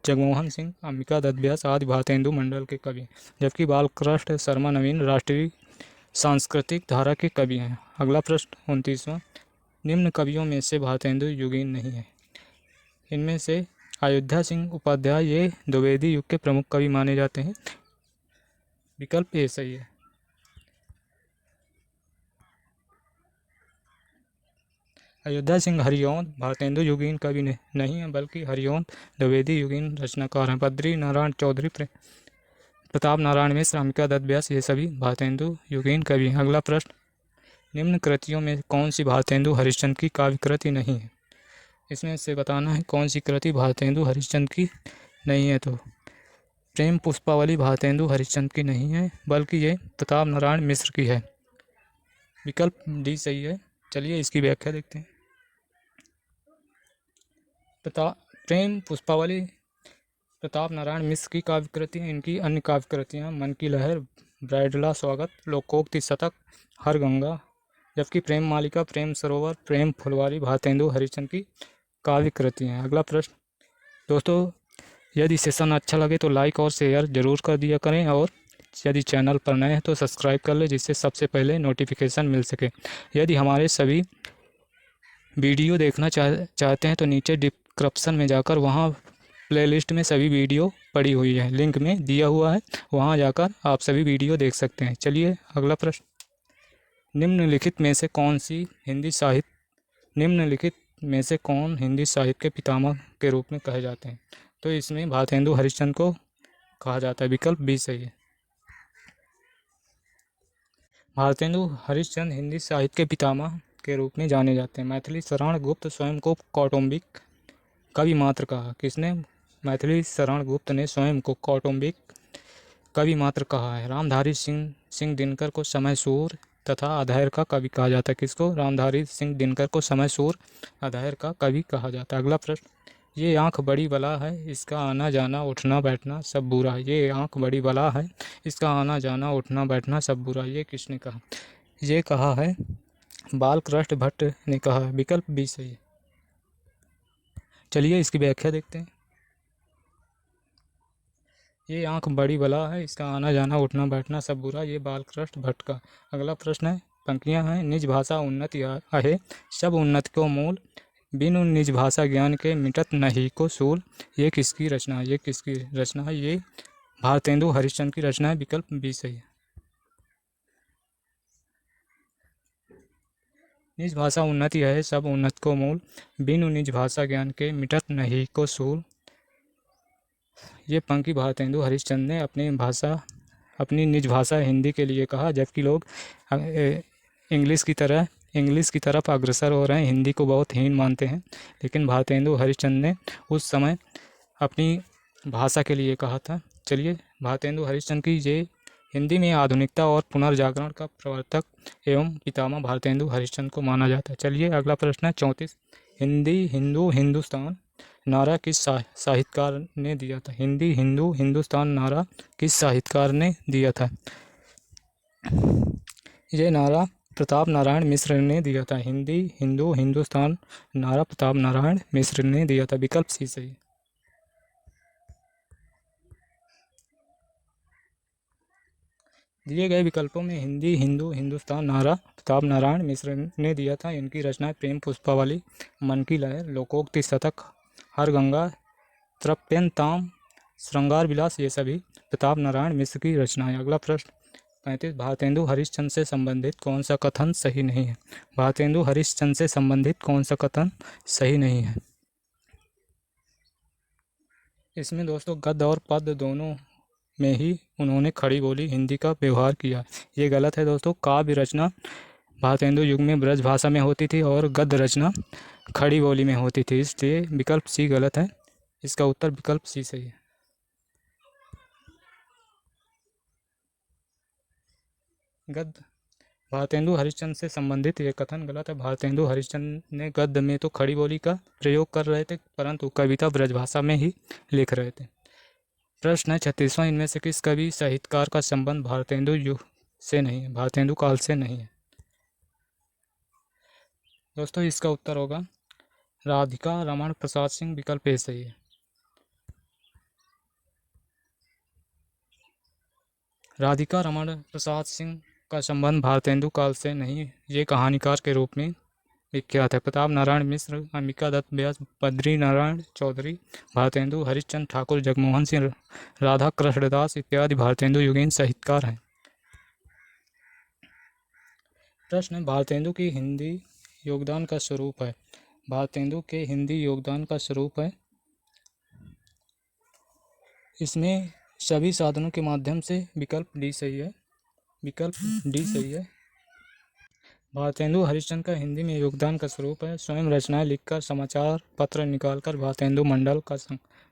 जगमोहन सिंह, अंबिका दत्त व्यास आदि भारतेंदु मंडल के कवि हैं, जबकि बालकृष्ण शर्मा नवीन राष्ट्रीय सांस्कृतिक धारा के कवि हैं। अगला प्रश्न 29वां। निम्न कवियों में से भारतेंदु युगीन नहीं है। इनमें से अयोध्या सिंह उपाध्याय ये द्विवेदी युग के प्रमुख कवि माने जाते हैं। विकल्प ए सही है। अयोध्या सिंह हरिओंद भारतेंदु युगीन कवि नहीं है, बल्कि हरिओंद द्विवेदी युगीन रचनाकार हैं। बद्री नारायण चौधरी, प्रताप नारायण मिश्र, अंबिका दत्त व्यास ये सभी भारतेंदु युगीन कवि हैं। अगला प्रश्न। निम्न कृतियों में कौन सी भारतेंदु हरिश्चंद्र की काव्य कृति नहीं है? इसमें से बताना है कौन सी कृति भारतेंदु हरिश्चंद्र की नहीं है। तो प्रेम पुष्पावली भारतेंदु हरिश्चंद्र की नहीं है, बल्कि ये प्रताप नारायण मिश्र की है। विकल्प डी सही है। चलिए इसकी व्याख्या देखते हैं। प्रेम पुष्पावली प्रताप नारायण मिश्र की काव्य कृति है। इनकी अन्य काव्य कृतियाँ मन की लहर, ब्राइडला स्वागत, लोकोक्ति शतक, हर गंगा, जबकि प्रेम मालिका, प्रेम सरोवर, प्रेम फुलवारी भारतेंदु हरिश्चंद्र की काव्य कृति हैं। अगला प्रश्न। दोस्तों यदि सेशन अच्छा लगे तो लाइक और शेयर जरूर कर दिया करें, और यदि चैनल पर नए हैं तो सब्सक्राइब कर लें, जिससे सबसे पहले नोटिफिकेशन मिल सके। यदि हमारे सभी वीडियो देखना चाहते हैं तो नीचे डिस्क्रिप्शन में जाकर वहां प्लेलिस्ट में सभी वीडियो पड़ी हुई है, लिंक में दिया हुआ है, वहाँ जाकर आप सभी वीडियो देख सकते हैं। चलिए अगला प्रश्न, निम्नलिखित में से कौन सी हिंदी साहित्य निम्नलिखित में से कौन हिंदी साहित्य के पितामह के रूप में कहे जाते हैं? तो इसमें भारतेंदु हरिश्चंद्र को कहा जाता है। विकल्प बी सही है। भारतेंदु हरिश्चंद्र हिंदी साहित्य के पितामह के रूप में जाने जाते हैं। मैथिली शरण गुप्त स्वयं को कौटुंबिक कवि मात्र कहा। किसने? मैथिली शरण गुप्त ने स्वयं को कौटुंबिक कवि मात्र कहा है। रामधारी सिंह दिनकर को समय-सूर तथा अधैर्य का कवि कहा जाता है। किसको? रामधारी सिंह दिनकर को समय-सूर अधैर्य का कवि कहा जाता है। अगला प्रश्न, ये आँख बड़ी बला है, इसका आना जाना उठना बैठना सब बुरा है। ये आँख बड़ी बला है, इसका आना जाना उठना बैठना सब बुरा। ये किसने कहा? ये कहा है बालकृष्ण भट्ट ने कहा है। विकल्प बी सही है। चलिए इसकी व्याख्या देखते हैं। ये आँख बड़ी बला है, इसका आना जाना उठना बैठना सब बुरा। ये बालकृष्ण भट्ट का। अगला प्रश्न है, पंक्तियाँ हैं, निज भाषा उन्नति आहे, सब उन्नति को मूल, बिनु निज भाषा ज्ञान के मिटत नहीं को सूल। ये किसकी रचना है? ये किसकी रचना है? ये भारतेंदु हरिश्चंद्र की रचना है। विकल्प बी सही है। निज भाषा उन्नति है, सब उन्नति को मूल, बिनु निज भाषा ज्ञान के मिटत नहीं को सूल। ये पंक्ति भारतेंदु हरिश्चंद्र ने अपनी निज भाषा हिंदी के लिए कहा, जबकि लोग इंग्लिश की तरफ अग्रसर हो रहे हैं, हिंदी को बहुत हीन मानते हैं। लेकिन भारतेंदु हरिश्चंद्र ने उस समय अपनी भाषा के लिए कहा था। चलिए, भारतेंदु हरिश्चंद्र की ये हिंदी में आधुनिकता और पुनर्जागरण का प्रवर्तक एवं पितामह भारतेंदु हरिश्चंद्र को माना जाता है। चलिए अगला प्रश्न है 34, हिंदी हिंदू हिंदुस्तान नारा किस साहित्यकार ने दिया था? हिंदी हिंदू हिंदुस्तान नारा किस साहित्यकार ने दिया था? ये नारा प्रताप नारायण मिश्र ने दिया था। हिंदी हिंदू हिंदुस्तान नारा प्रताप नारायण मिश्र ने दिया था। विकल्प सी सही। दिए गए विकल्पों में हिंदी हिंदू हिंदुस्तान नारा प्रताप नारायण मिश्र ने दिया था। इनकी रचनाएं प्रेम पुष्पावली, मन की लहर, लोकोक्ति शतक, हर गंगा, तृप्यंताम, श्रृंगार विलास, ये सभी प्रताप नारायण मिश्र की रचनाएं। अगला प्रश्न 35, भारतेंदु हरिश्चंद्र से संबंधित कौन सा कथन सही नहीं है? भारतेंदु हरिश्चंद्र से संबंधित कौन सा कथन सही नहीं है? इसमें दोस्तों गद्य और पद्य दोनों में ही उन्होंने खड़ी बोली हिंदी का व्यवहार किया। ये गलत है दोस्तों। काव्य रचना भारतेंदु युग में ब्रज भाषा में होती थी और गद्य रचना खड़ी बोली में होती थी, इसलिए विकल्प सी गलत है। इसका उत्तर विकल्प सी सही है। गद्य भारतेंदु हरिश्चंद्र से संबंधित ये कथन गलत है। भारतेंदु हरिश्चंद्र ने गद्य में तो खड़ी बोली का प्रयोग कर रहे थे, परंतु कविता ब्रजभाषा में ही लिख रहे थे। प्रश्न है 36वां, इनमें से किस कवि साहित्यकार का संबंध भारतेंदु युग से नहीं है? भारतेंदु काल से नहीं है। दोस्तों इसका उत्तर होगा राधिका रमण प्रसाद सिंह। विकल्प ए सही है। राधिका रमण प्रसाद सिंह का संबंध भारतेंदु काल से नहीं, ये कहानीकार के रूप में विख्यात है। प्रताप नारायण मिश्र, अंबिका दत्त व्यास, बद्री नारायण चौधरी, भारतेंदु हरिश्चंद्र ठाकुर, जगमोहन सिंह, राधा कृष्णदास इत्यादि भारतेंदु युगीन साहित्यकार हैं। प्रश्न, भारतेंदु की हिंदी योगदान का स्वरूप है? भारतेंदु के हिंदी योगदान का स्वरूप है, इसमें सभी साधनों के माध्यम से। विकल्प डी सही है। विकल्प डी सही है। भारतेंदु हरिश्चंद्र का हिंदी में योगदान का स्वरूप है, स्वयं रचनाएं लिखकर, समाचार पत्र निकालकर, भारतेंदु मंडल का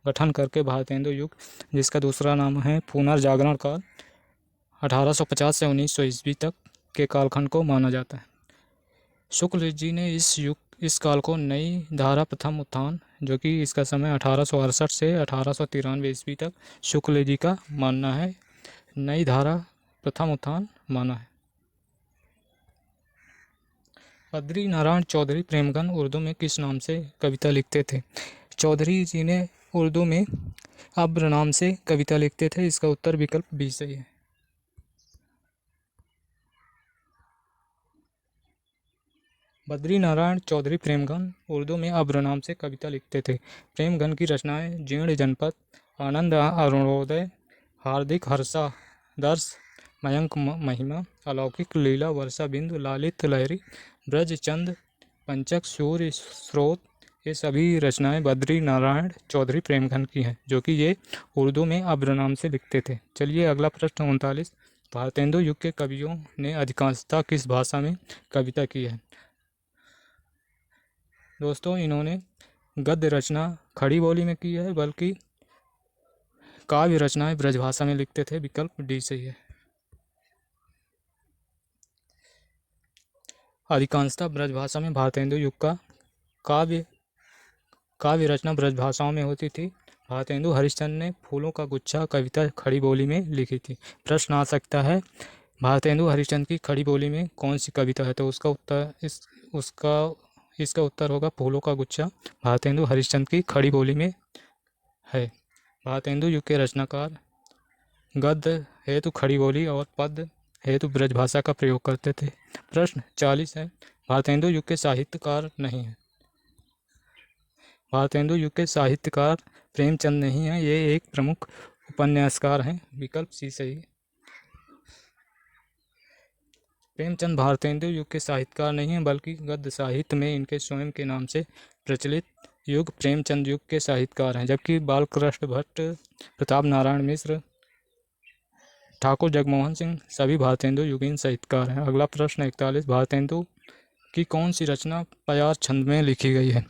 गठन करके, भारतेंदु युग जिसका दूसरा नाम है पुनर्जागरण काल 1850 से 1900 ईस्वी तक के कालखंड को माना जाता है। शुक्ल जी ने इस काल को नई धारा प्रथम उत्थान, जो कि इसका समय 1868 से 1893 ईस्वी तक शुक्ल जी का मानना है, नई धारा प्रथम उत्थान माना है। बद्री नारायण चौधरी प्रेमगन उर्दू में किस नाम से कविता लिखते थे? चौधरी जी ने उर्दू में अब्र नाम से कविता लिखते थे। इसका उत्तर विकल्प बी सही है। बद्री नारायण चौधरी प्रेमघन उर्दू में अब्र नाम से कविता लिखते थे। प्रेमघन की रचनाएं जीर्ण जनपद, आनंद अरुणोदय, हार्दिक हर्षा दर्श, मयंक महिमा, अलौकिक लीला, वर्षा बिंदु, लालित लहरी, ब्रजचंद, पंचक, सूर्य स्रोत, ये सभी रचनाएं बद्री नारायण चौधरी प्रेमघन की हैं, जो कि ये उर्दू में अब्र नाम से लिखते थे। चलिए अगला प्रश्न 39। भारतेंदु युग के कवियों ने अधिकांशतः किस भाषा में कविता की है? दोस्तों, इन्होंने गद्य रचना खड़ी बोली में की है, बल्कि काव्य रचनाएं ब्रजभाषा में लिखते थे। विकल्प डी सही है। अधिकांशतः ब्रजभाषा में भारतेंदु युग का काव्य रचना ब्रजभाषाओं में होती थी। भारतेंदु हरिश्चंद्र ने फूलों का गुच्छा कविता खड़ी बोली में लिखी थी। प्रश्न आ सकता है, भारतेंदु हरिश्चंद्र की खड़ी बोली में कौन सी कविता है? तो इसका उत्तर होगा फूलों का गुच्छा भारतेंदु हरिश्चंद्र की खड़ी बोली में है। भारतेंदु युग के रचनाकार गद्य हेतु खड़ी बोली और पद्य हेतु ब्रजभाषा का प्रयोग करते थे। प्रश्न 40 है, भारतेंदु युग के साहित्यकार नहीं है। भारतेंदु युग के साहित्यकार प्रेमचंद नहीं है, ये एक प्रमुख उपन्यासकार हैं। विकल्प सी सही। प्रेमचंद भारतेंदु युग के साहित्यकार नहीं हैं, बल्कि गद्य साहित्य में इनके स्वयं के नाम से प्रचलित युग प्रेमचंद युग के साहित्यकार हैं। जबकि बालकृष्ण भट्ट, प्रताप नारायण मिश्र, ठाकुर जगमोहन सिंह सभी भारतेंदु युगीन साहित्यकार हैं। अगला प्रश्न 41, भारतेंदु की कौन सी रचना पयार छंद में लिखी गई है?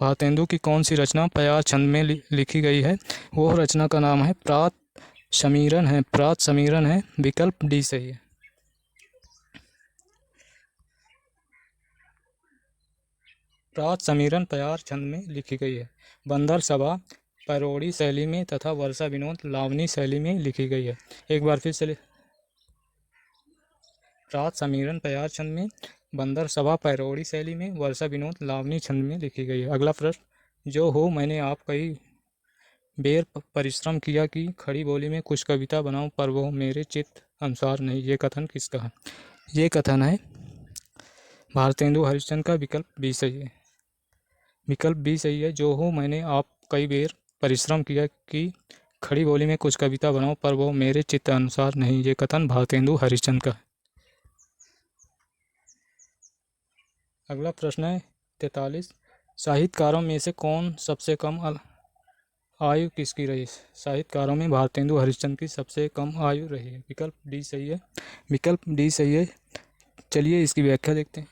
भारतेंदु की कौन सी रचना पयार छंद में लिखी गई है? वो रचना का नाम है प्रात समीरन है। विकल्प डी सही है। प्रात समीरन पयार छंद में लिखी गई है। बंदर सभा पैरोड़ी शैली में तथा वर्षा विनोद लावनी शैली में लिखी गई है। एक बार फिर से, प्रात समीरन पयार छंद में, बंदर सभा पैरोड़ी शैली में, वर्षा विनोद लावनी छंद में लिखी गई है। अगला प्रश्न, जो हो मैंने आप कई बेर परिश्रम किया कि खड़ी बोली में कुछ कविता बनाऊं, पर वो मेरे चित्त अनुसार नहीं, ये कथन किसका है? ये कथन है भारतेंदु हरिश्चंद्र का। विकल्प बी सही है। विकल्प बी सही है। जो हो मैंने आप कई बेर परिश्रम किया कि खड़ी बोली में कुछ कविता बनाऊं, पर वो मेरे चित्त अनुसार नहीं, ये कथन भारतेंदु हरिश्चंद्र का है। अगला प्रश्न है 43, साहित्यकारों में से कौन सबसे कम आयु किसकी रही? साहित्यकारों में भारतेंदु हरिश्चंद्र की सबसे कम आयु रही है। विकल्प डी सही है। विकल्प डी सही है। चलिए इसकी व्याख्या देखते हैं।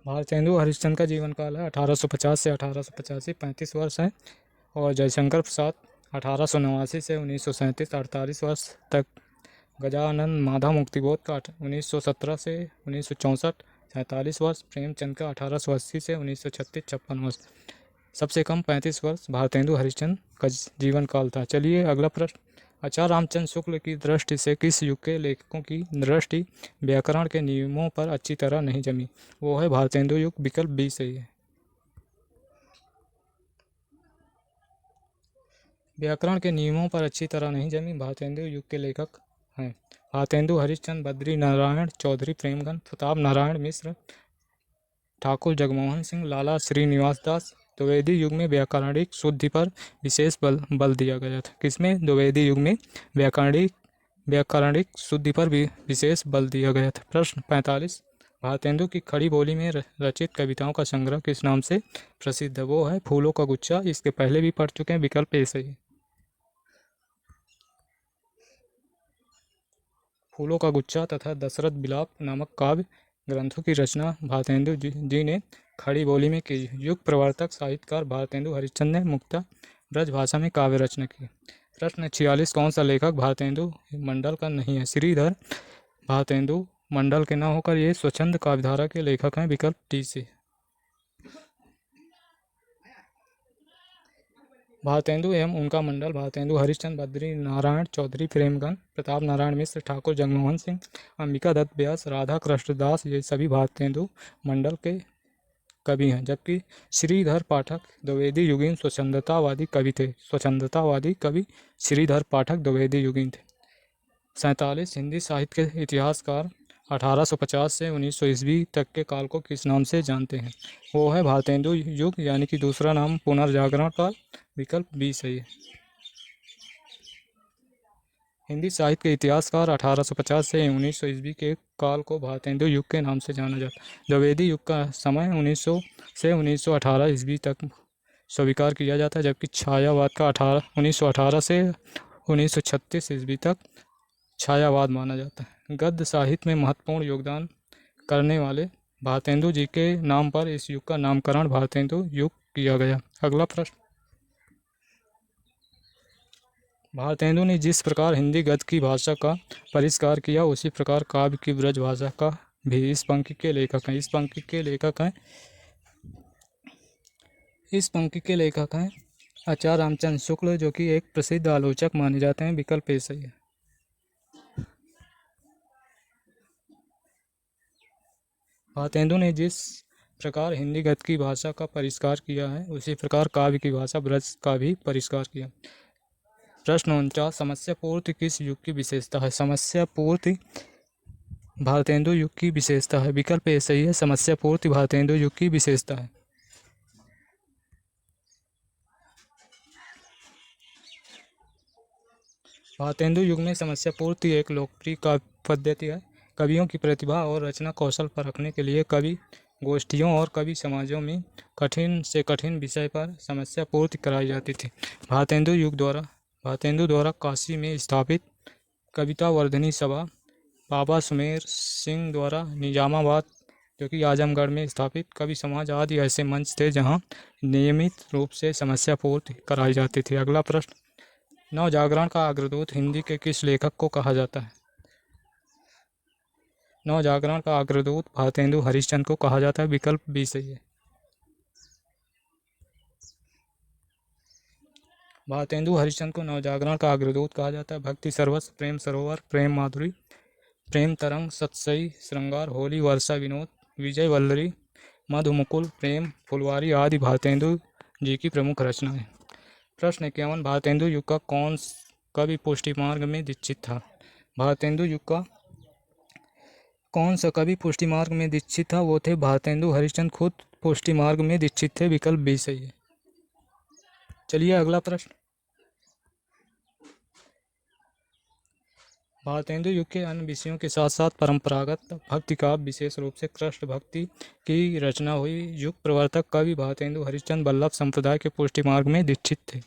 भारतेंदु हरिश्चंद्र का जीवन काल है 1850 से 1885, 35 वर्ष है। और जयशंकर प्रसाद 1889 से 1937, 48 वर्ष तक। गजानन माधव मुक्तिबोध का 1917 से 1964, 47 वर्ष। प्रेमचंद का 1880 से 1936, 56 वर्ष। सबसे कम 35 वर्ष भारतेंदु हरिश्चंद्र का जीवन काल था। चलिए अगला प्रश्न, आचार्य रामचंद्र शुक्ल की दृष्टि से किस युग के लेखकों की दृष्टि व्याकरण के नियमों पर अच्छी तरह नहीं जमी? वो है भारतेंदु युग। विकल्प बी सही है। व्याकरण के नियमों पर अच्छी तरह नहीं जमी भारतेंदु युग के लेखक हैं भारतेंदु हरिश्चंद्र, बद्री नारायण चौधरी प्रेमघन, प्रताप नारायण मिश्र, ठाकुर जगमोहन सिंह, लाला श्रीनिवास दास। द्विवेदी युग में व्याकरणिक शुद्धि पर विशेष बल दिया गया था। किसमें? द्विवेदी युग में व्याकरणिक शुद्धि पर भी विशेष बल दिया गया था। प्रश्न 45, भारतेंदु की खड़ी बोली में रचित कविताओं का संग्रह किस नाम से प्रसिद्ध है? वो है फूलों का गुच्छा। इसके पहले भी पढ़ चुके हैं। विकल्प ए सही है। फूलों का गुच्छा तथा दशरथ बिलाप नामक काव्य ग्रंथों की रचना भारतेंदु जी ने खड़ी बोली में की। युग प्रवर्तक साहित्यकार भारतेंदु हरिश्चंद्र ने मुक्तः ब्रज भाषा में काव्य रचना की। प्रश्न 46, कौन सा लेखक भारतेंदु मंडल का नहीं है? श्रीधर भारतेंदु मंडल के न होकर ये स्वच्छंद काव्यधारा के लेखक हैं। विकल्प डी से। भारतेंदु एवं उनका मंडल भारतेंदु हरिश्चंद्र, बद्री नारायण चौधरी प्रेमघन, प्रताप नारायण मिश्र, ठाकुर जगमोहन सिंह, अंबिका दत्त व्यास, राधा कृष्ण दास, ये सभी भारतेंदु मंडल के कवि हैं। जबकि श्रीधर पाठक द्विवेदी युगीन स्वच्छंदतावादी कवि थे। स्वच्छंदतावादी कवि श्रीधर पाठक द्विवेदी युगीन थे। 47, हिंदी साहित्य के इतिहासकार 1850 से 1900 ईस्वी तक के काल को किस नाम से जानते हैं? वो है भारतेंदु युग, यानी कि दूसरा नाम पुनर्जागरण काल। विकल्प बी सही है। हिंदी साहित्य के इतिहासकार 1850 से 1900 ईस्वी के काल को भारतेंदु युग के नाम से जाना जाता है। द्विवेदी युग का समय 1900 से 1918 ईस्वी तक स्वीकार किया जाता है, जबकि छायावाद का 1918 से 1936 ईस्वी तक छायावाद माना जाता है। गद्य साहित्य में महत्वपूर्ण योगदान करने वाले भारतेंदु जी के नाम पर इस युग का नामकरण भारतेंदु युग किया गया। अगला प्रश्न, भारतेंदु ने जिस प्रकार हिंदी गद्य की भाषा का परिष्कार किया, उसी प्रकार काव्य की ब्रज भाषा का भी। इस पंक्ति के लेखक हैं आचार्य रामचंद्र शुक्ल, जो कि एक प्रसिद्ध आलोचक माने जाते हैं। विकल्प ए सही है। भारतेंदु ने जिस प्रकार हिंदी गद्य की भाषा का परिष्कार किया है, उसी प्रकार काव्य की भाषा ब्रज का भी परिष्कार किया। प्रश्न 49, समस्या पूर्ति किस युग की विशेषता है? समस्या पूर्ति भारतेंदु युग की विशेषता है। विकल्प ए सही है। समस्या पूर्ति भारतेंदु युग की विशेषता है। भारतेंदु युग में समस्या पूर्ति एक लोकप्रिय काव्य पद्धति है। कवियों की प्रतिभा और रचना कौशल परखने के लिए कवि गोष्ठियों और कवि समाजों में कठिन से कठिन विषय पर समस्या पूर्ति कराई जाती थी। भारतेंदु द्वारा काशी में स्थापित कविता वर्धनी सभा, बाबा सुमेर सिंह द्वारा निजामाबाद जो कि आजमगढ़ में स्थापित कवि समाज आदि ऐसे मंच थे जहां नियमित रूप से समस्या पूर्ति कराई जाती थी। अगला प्रश्न, नवजागरण का अग्रदूत हिंदी के किस लेखक को कहा जाता है? नवजागरण का अग्रदूत भारतेंदु हरिश्चंद्र को कहा जाता है। विकल्प बी सही है। भारतेंदु हरिश्चंद्र को नवजागरण का अग्रदूत कहा जाता है। भक्ति सरवस, प्रेम सरोवर, प्रेम माधुरी, प्रेम तरंग, सतसई श्रृंगार, होली, वर्षा विनोद, विजय वल्लरी, मधुमुकुल, प्रेम फुलवारी आदि भारतेंदु जी की प्रमुख रचनाएं। प्रश्न 51, भारतेंदु युग का कौन कवि पुष्टि मार्ग में दीक्षित था? भारतेंदु युग का कौन सा कवि पुष्टि मार्ग में दीक्षित था? वो थे भारतेंदु हरिश्चंद्र, खुद पुष्टि मार्ग में दीक्षित थे। विकल्प बी सही है। चलिए अगला प्रश्न, भारतेंदु युग के अन्य विषयों के साथ साथ परंपरागत भक्ति काव्य, विशेष रूप से कृष्ण भक्ति की रचना हुई। युग प्रवर्तक कवि भारतेंदु हरिश्चंद्र वल्लभ संप्रदाय के पुष्टि मार्ग में दीक्षित थे।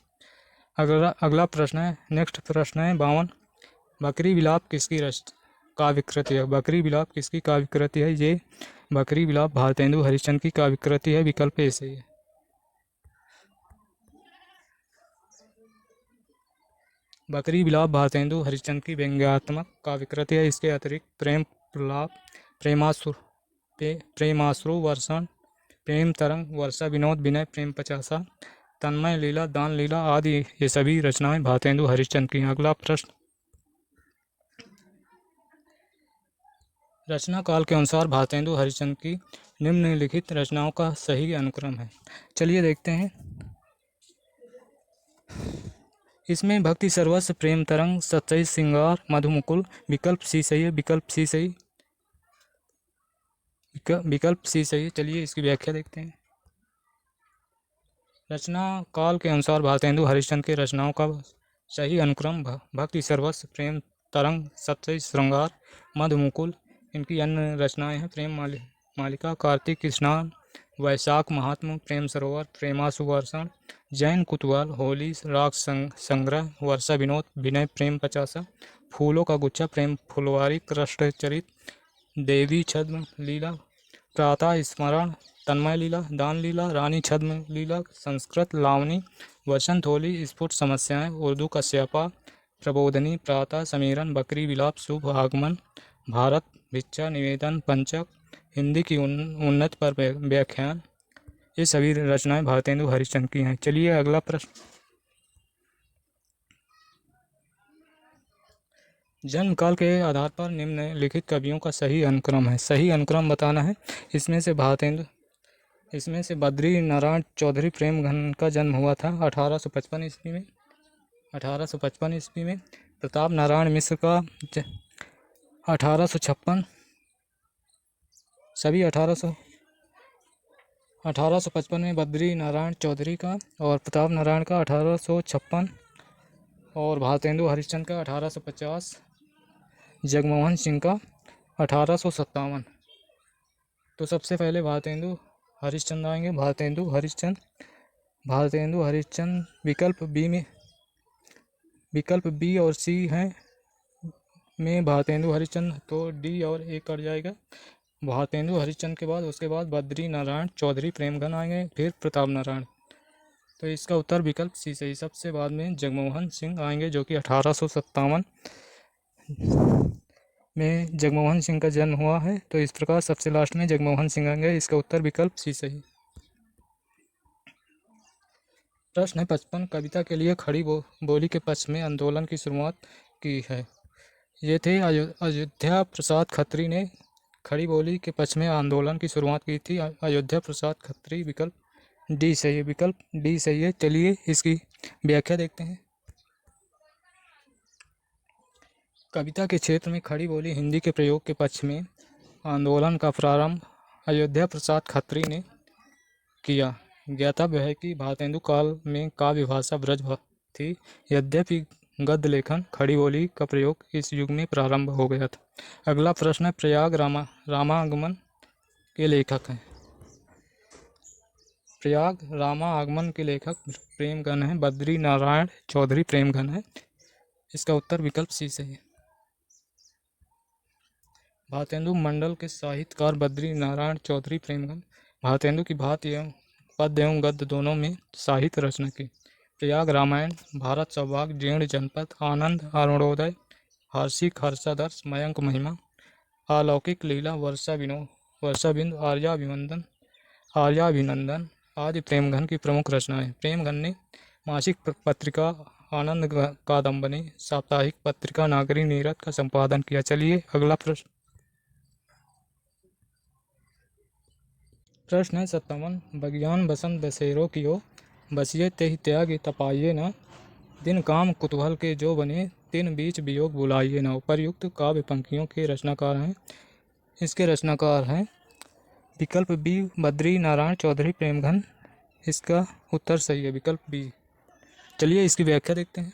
अगला प्रश्न है, नेक्स्ट प्रश्न है 52, बकरी विलाप किसकी काव्य कृति है? बकरी विलाप किसकी काव्य कृति है? ये बकरी विलाप भारतेंदु हरिश्चंद्र की काव्य कृति है। विकल्प ए सही है। बकरी विलाप भारतेंदु हरिश्चंद्र की व्यंग्यात्मक काव्य कृति है। इसके अतिरिक्त प्रेम प्रलाप, प्रेमाश्रु वर्षण, प्रेम तरंग, वर्षा विनोद, विनय प्रेम पचासा, तन्मय लीला, दान लीला आदि ये सभी रचनाएं भारतेंदु हरिश्चंद्र की। अगला प्रश्न, रचना काल के अनुसार भारतेंदु हरिश्चंद्र की निम्नलिखित रचनाओं का सही अनुक्रम है। चलिए देखते हैं। इसमें भक्ति सर्वस्व, प्रेम तरंग, सतसई श्रृंगार, मधुमुकुल। विकल्प सी सही है। विकल्प सी सही है। चलिए इसकी व्याख्या देखते हैं। रचना काल के अनुसार भारतेंदु हरिश्चंद्र की रचनाओं का सही अनुक्रम भक्ति सर्वस्व, प्रेम तरंग, सतसई श्रृंगार, मधुमुकुल। इनकी अन्य रचनाएं हैं प्रेम मालिका, कार्तिक स्नान, वैशाख महात्म, प्रेम सरोवर, प्रेमाशु वर्षण, जैन कुतूहल, होली, राग संग्रह, वर्षा विनोद, विनय प्रेम पचासा, फूलों का गुच्छा, प्रेम फुलवारी, कृष्ण चरित, देवी छद्म लीला, प्रातः स्मरण, तन्मय लीला, दान लीला, रानी छद्म लीला, संस्कृत लावनी, वसंत होली, स्फुट समस्याएं, उर्दू का स्यापा, प्रबोधनी, प्रातः समीरण, बकरी विलाप, शुभ आगमन, भारत भिक्षा निवेदन, पंचक, हिंदी की उन्नत पर व्याख्यान। ये सभी रचनाएं भारतेंदु हरिश्चंद्र की हैं। चलिए अगला प्रश्न, जन्म काल के आधार पर निम्नलिखित कवियों का सही अनुक्रम है। सही अनुक्रम बताना है। इसमें से बद्री नारायण चौधरी प्रेमघन का जन्म हुआ था 1855 ईस्वी में। 1855 ईस्वी में प्रताप नारायण मिश्र का 1856, सभी 1855 में बद्री नारायण चौधरी का और प्रताप नारायण का 1856 और भारतेंदु हरिश्चंद्र का 1850, जगमोहन सिंह का 1857। तो सबसे पहले भारतेंदु हरिश्चंद्र आएंगे। भारतेंदु हरिश्चंद्र विकल्प बी और सी हैं में भारतेंदु हरिश्चंद्र, तो डी और ए कट जाएगा। भारतेंदु हरिश्चंद्र के बाद उसके बाद बद्री नारायण चौधरी प्रेमगन आएंगे, फिर प्रताप नारायण। तो इसका उत्तर विकल्प सी सही। सबसे बाद में जगमोहन सिंह आएंगे जो कि 1857 में जगमोहन सिंह का जन्म हुआ है। तो इस प्रकार सबसे लास्ट में जगमोहन सिंह आएंगे। इसका उत्तर विकल्प सी सही। प्रश्न है 55, कविता के लिए खड़ी बोली के पक्ष में आंदोलन की शुरुआत की है। ये थे अयोध्या प्रसाद खत्री ने खड़ी बोली के पक्ष में आंदोलन की शुरुआत की थी। अयोध्या प्रसाद खत्री, विकल्प डी सही है। विकल्प डी सही है। चलिए इसकी व्याख्या देखते हैं। कविता के क्षेत्र में खड़ी बोली हिंदी के प्रयोग के पक्ष में आंदोलन का प्रारंभ अयोध्या प्रसाद खत्री ने किया। ज्ञातव्य है कि भारतेंदु काल में काव्य भाषा ब्रज थी, यद्यपि गद्य लेखन खड़ी बोली का प्रयोग इस युग में प्रारंभ हो गया था। अगला प्रश्न है प्रयाग रामागमन के लेखक हैं। प्रयाग रामागमन के लेखक प्रेमगन है, बद्री नारायण चौधरी प्रेमगन है। इसका उत्तर विकल्प सी सही है। भारतेंदु मंडल के साहित्यकार बद्री नारायण चौधरी प्रेमगन भारतेंदु की भात एवं पद्य एवं गद्य दोनों में साहित्य रचना की। प्रयाग रामायण, भारत सौभाग्य, जीर्ण जनपद, आनंद अरुणोदय, हर्षिक हर्षादर्श, मयंक महिमा, अलौकिक लीला, वर्षा बिंदु, आर्याभिनंदन आदि प्रेमगन की प्रमुख रचनाएं। प्रेमगन ने मासिक पत्रिका आनंद कादम्बनी, साप्ताहिक पत्रिका नागरी नीरद का संपादन किया। चलिए अगला प्रश्न है 57, बगियान बसंत बसेरो कियो, बसिए तेहि त्याग तपाइए न, दिन काम कुतूहल के जो बने, तिन बीच वियोग बुलाइए न। उपर्युक्त काव्य पंक्तियों के रचनाकार हैं। इसके रचनाकार हैं विकल्प बी बद्री नारायण चौधरी प्रेमगन। इसका उत्तर सही है, विकल्प बी। चलिए इसकी व्याख्या देखते हैं।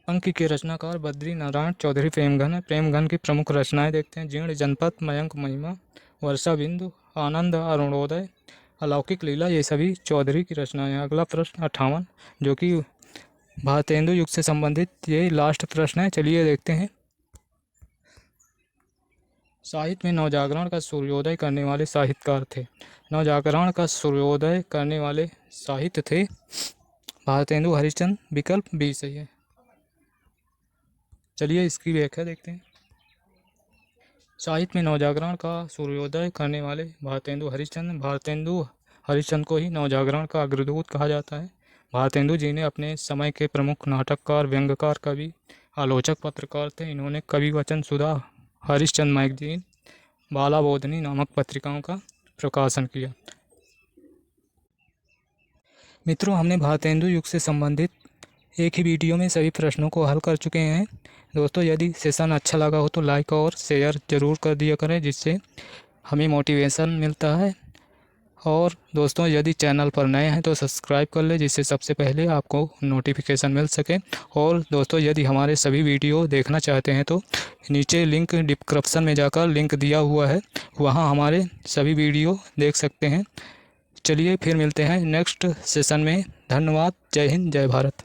पंक्ति के रचनाकार बद्री नारायण चौधरी प्रेमगन है। प्रेमगन की प्रमुख रचनाएं देखते हैं। जीर्ण जनपद, मयंक महिमा, वर्षा बिंदु, आनंद अरुणोदय, अलौकिक लीला, ये सभी चौधरी की रचनाएं हैं। अगला प्रश्न 58 जो कि भारतेंदु युग से संबंधित ये लास्ट प्रश्न है। चलिए देखते हैं। साहित्य में नवजागरण का सूर्योदय करने वाले साहित्यकार थे। नवजागरण का सूर्योदय करने वाले साहित्य थे भारतेंदु हरिश्चंद्र। विकल्प बी सही है। चलिए इसकी व्याख्या देखते हैं। साहित्य में नवजागरण का सूर्योदय करने वाले भारतेंदु हरिश्चंद्र। भारतेंदु हरिश्चंद्र को ही नवजागरण का अग्रदूत कहा जाता है। भारतेंदु जी ने अपने समय के प्रमुख नाटककार, व्यंग्यकार, कवि, आलोचक, पत्रकार थे। इन्होंने कवि वचन सुधा, हरिश्चंद्र मैगजीन, बाला बोधनी नामक पत्रिकाओं का प्रकाशन किया। मित्रों, हमने भारतेंदु युग से संबंधित एक ही वीडियो में सभी प्रश्नों को हल कर चुके हैं। दोस्तों, यदि सेशन अच्छा लगा हो तो लाइक और शेयर ज़रूर कर दिया करें, जिससे हमें मोटिवेशन मिलता है। और दोस्तों, यदि चैनल पर नए हैं तो सब्सक्राइब कर लें, जिससे सबसे पहले आपको नोटिफिकेशन मिल सके। और दोस्तों, यदि हमारे सभी वीडियो देखना चाहते हैं तो नीचे लिंक डिस्क्रिप्शन में जाकर लिंक दिया हुआ है, वहां हमारे सभी वीडियो देख सकते हैं। चलिए फिर मिलते हैं नेक्स्ट सेशन में। धन्यवाद। जय हिंद, जय भारत।